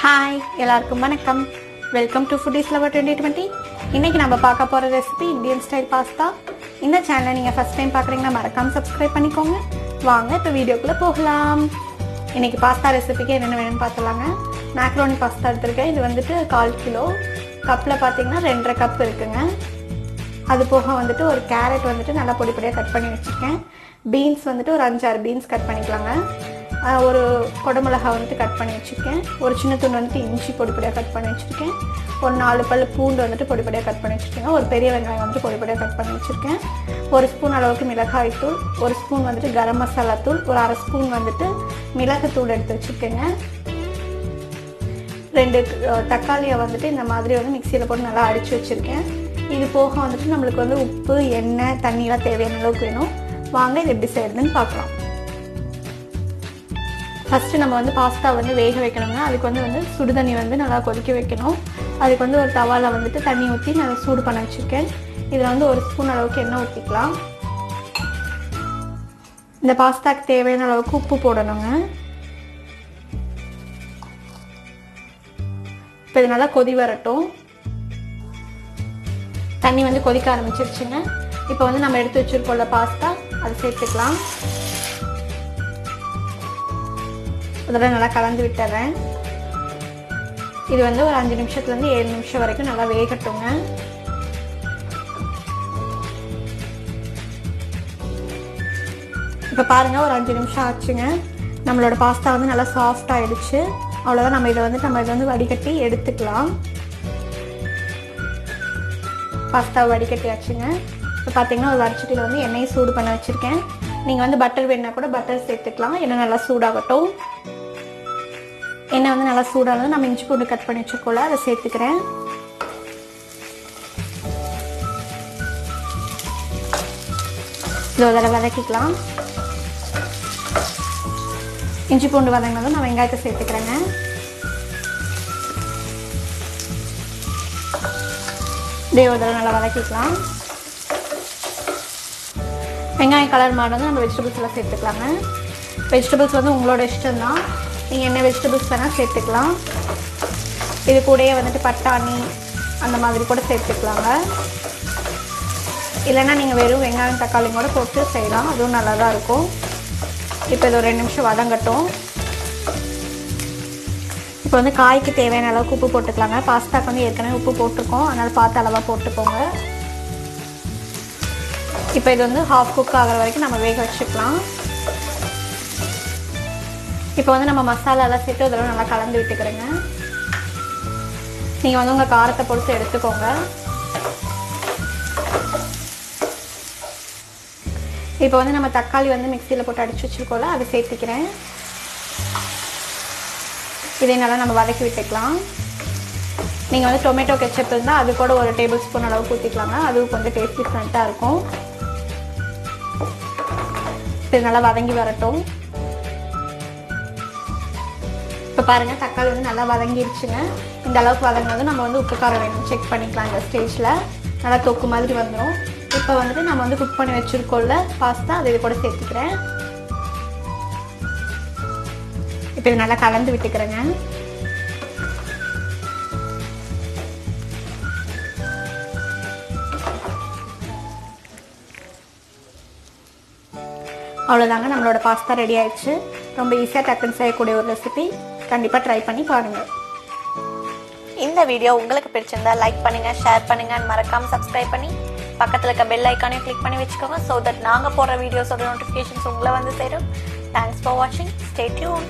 Hi, எல்லாருக்கும் வணக்கம். Welcome to foodies lover 2020. இன்றைக்கி நம்ம பார்க்க போகிற ரெசிபி இந்தியன் ஸ்டைல் பாஸ்தா. இந்த சேனலை நீங்கள் ஃபஸ்ட் டைம் பார்க்குறீங்கன்னா மறக்காமல் சப்ஸ்கிரைப் பண்ணிக்கோங்க. வாங்க இப்போ வீடியோக்குள்ளே போகலாம். இன்றைக்கி பாஸ்தா ரெசிபிக்கு என்னென்ன வேணும்னு பார்த்துலாங்க. மேக்ரோனி பாஸ்தா எடுத்துருக்கேன். இது வந்துட்டு 1/4 கிலோ. கப்பில் பார்த்தீங்கன்னா 2.5 கப் இருக்குங்க. அது போக வந்துட்டு ஒரு கேரட் வந்துட்டு நல்லா பொடி பொடியாக கட் பண்ணி வச்சுருக்கேன். பீன்ஸ் வந்துட்டு ஒரு 5-6 பீன்ஸ் கட் பண்ணிக்கலாங்க. ஒரு குடமிளகா வந்துட்டு கட் பண்ணி வச்சுருக்கேன். ஒரு சின்ன துண்டு வந்துட்டு இஞ்சி பொடி பொடியாக கட் பண்ணி வச்சுருக்கேன். ஒரு 4 பல் பூண்டு வந்துட்டு பொடி பொடியாக கட் பண்ணி வச்சுருக்கேன். ஒரு பெரிய வெங்காயம் வந்துட்டு பொடி பொடியாக கட் பண்ணி வச்சுருக்கேன். 1 ஸ்பூன் அளவுக்கு மிளகாய் தூள், 1 ஸ்பூன் வந்துட்டு கரம் மசாலா தூள், ஒரு 1/2 ஸ்பூன் வந்துட்டு மிளகு தூள் எடுத்து வச்சுருக்கேங்க. 2 தக்காளியை வந்துட்டு இந்த மாதிரி வந்து மிக்சியில் போட்டு நல்லா அடித்து வச்சுருக்கேன். இது போக வந்துட்டு நம்மளுக்கு வந்து உப்பு, எண்ணெய், தண்ணியெலாம் தேவையான அளவுக்கு வேணும். வாங்க இது எப்படி செய்யறதுன்னு பார்க்கலாம். ஃபஸ்ட்டு நம்ம வந்து பாஸ்தா வந்து வேக வைக்கணும்னா அதுக்கு வந்து சுடுதண்ணி வந்து நல்லா கொதிக்க வைக்கணும். அதுக்கு வந்து ஒரு தவாவில் வந்துட்டு தண்ணி ஊற்றி நல்லா சூடு பண்ண வச்சுருக்கேன். இதில் வந்து 1 ஸ்பூன் அளவுக்கு எண்ணெய் ஊற்றிக்கலாம். இந்த பாஸ்தாக்கு தேவையான அளவுக்கு உப்பு போடணுங்க. இப்போ இது நல்லா கொதி வரட்டும். தண்ணி வந்து கொதிக்க ஆரம்பிச்சிருச்சுங்க. இப்போ வந்து நம்ம எடுத்து வச்சுருக்கோம்ல பாஸ்தா, அதை சேர்த்துக்கலாம். அதெல்லாம் நல்லா கலந்து விட்டுறேன். இது வந்து ஒரு 5 நிமிஷத்துலேருந்து 7 நிமிஷம் வரைக்கும் நல்லா வேகட்டுங்க. இப்போ பாருங்கள், ஒரு 5 நிமிஷம் ஆச்சுங்க. நம்மளோட பாஸ்தா வந்து நல்லா சாஃப்ட் ஆகிடுச்சு. அவ்வளோதான். நம்ம இதை வந்து வடிகட்டி எடுத்துக்கலாம். பாஸ்தாவை வடிகட்டியாச்சுங்க. இப்போ பார்த்தீங்கன்னா ஒரு வடிச்சட்டியில் வந்து எண்ணெயை சூடு பண்ண வச்சுருக்கேன். நீங்கள் வந்து பட்டர் வேணுன்னா கூட பட்டர் சேர்த்துக்கலாம். எண்ணெய் நல்லா சூடாகட்டும். எண்ணெய் வந்து நல்லா சூடானது நம்ம இஞ்சி பூண்டு கட் பண்ணி வச்சுக்கோல அதை சேர்த்துக்கிறேன். இதை அதில் வதக்கிக்கலாம். இஞ்சி பூண்டு வதங்கினதும் நான் வெங்காயத்தை சேர்த்துக்கிறேங்க. இதே ஒரு தடவை நல்லா வதக்கிக்கலாம். வெங்காயம் கலர் மாறினதும் நம்ம வெஜிடபிள்ஸ் எல்லாம் சேர்த்துக்கலாங்க. வெஜிடபிள்ஸ் வந்து உங்களோட இஷ்டம்தான். நீங்கள் என்ன வெஜிடபிள்ஸ் வேணால் சேர்த்துக்கலாம். இது கூடயே வந்துட்டு பட்டாணி அந்த மாதிரி கூட சேர்த்துக்கலாங்க. இல்லைன்னா நீங்கள் வெறும் வெங்காயம் தக்காளி கூட போட்டு செய்யலாம். அதுவும் நல்லா தான் இருக்கும். இப்போ இது ஒரு 2 நிமிஷம் வதங்கட்டும். இப்போ வந்து காய்க்கு தேவையான அளவுக்கு உப்பு போட்டுக்கலாங்க. பாஸ்தாக்கு வந்து ஏற்கனவே உப்பு போட்டிருக்கோம், அதனால் பார்த்து அளவாக போட்டுக்கோங்க. இப்போ இது வந்து ஹாஃப் குக் ஆகிற வரைக்கும் நம்ம வேக வச்சுக்கலாம். இப்போ வந்து நம்ம மசாலாலாம் சேர்த்து அதெல்லாம் நல்லா கலந்து விட்டுக்கிறேங்க. நீங்கள் வந்து உங்கள் காரத்தை பொறுத்து எடுத்துக்கோங்க. இப்போ வந்து நம்ம தக்காளி வந்து மிக்சியில் போட்டு அடித்து வச்சுருக்கோம்ல, அதை சேர்த்துக்கிறேன். இதை நல்லா நம்ம வதக்கி விட்டுக்கலாம். நீங்கள் வந்து டொமேட்டோ கெச்சப் இருந்தால் அது கூட ஒரு டேபிள் ஸ்பூன் அளவுக்கு ஊற்றிக்கலாங்க. அதுவும் கொஞ்சம் டேஸ்ட் டிஃப்ரெண்ட்டாக இருக்கும். இது நல்லா வதங்கி வரட்டும். இப்போ பாருங்கள், தக்காளி வந்து நல்லா வதங்கிடுச்சுங்க. இந்த அளவுக்கு வதங்கினதும் நம்ம வந்து உப்பு காரம் வேணும் செக் பண்ணிக்கலாம். இந்த ஸ்டேஜில் நல்லா தொக்கு மாதிரி வந்துடும். இப்போ வந்துட்டு நம்ம வந்து குக் பண்ணி வச்சுருக்கோம்ல பாஸ்தா, அதை இது கூட சேர்த்துக்கிறேன். இப்போ இது நல்லா கலந்து விட்டுக்கிறேங்க. அவ்வளோதாங்க, நம்மளோட பாஸ்தா ரெடி ஆயிடுச்சு. ரொம்ப ஈஸியாக டக்குன்னு செய்யக்கூடிய ஒரு ரெசிபி. கண்டிப்பாக ட்ரை பண்ணி பாருங்கள். இந்த வீடியோ உங்களுக்கு பிடிச்சிருந்தா லைக் பண்ணுங்கள், ஷேர் பண்ணுங்கள், மறக்காமல் சப்ஸ்கிரைப் பண்ணி பக்கத்தில் இருக்க பெல் ஐக்கானையும் கிளிக் பண்ணி வச்சுக்கோங்க. ஸோ தட் நாங்கள் போடுற வீடியோஸோட நோட்டிஃபிகேஷன்ஸ் உங்களை வந்து சேரும். தேங்க்ஸ் ஃபார் வாட்சிங். Stay tune.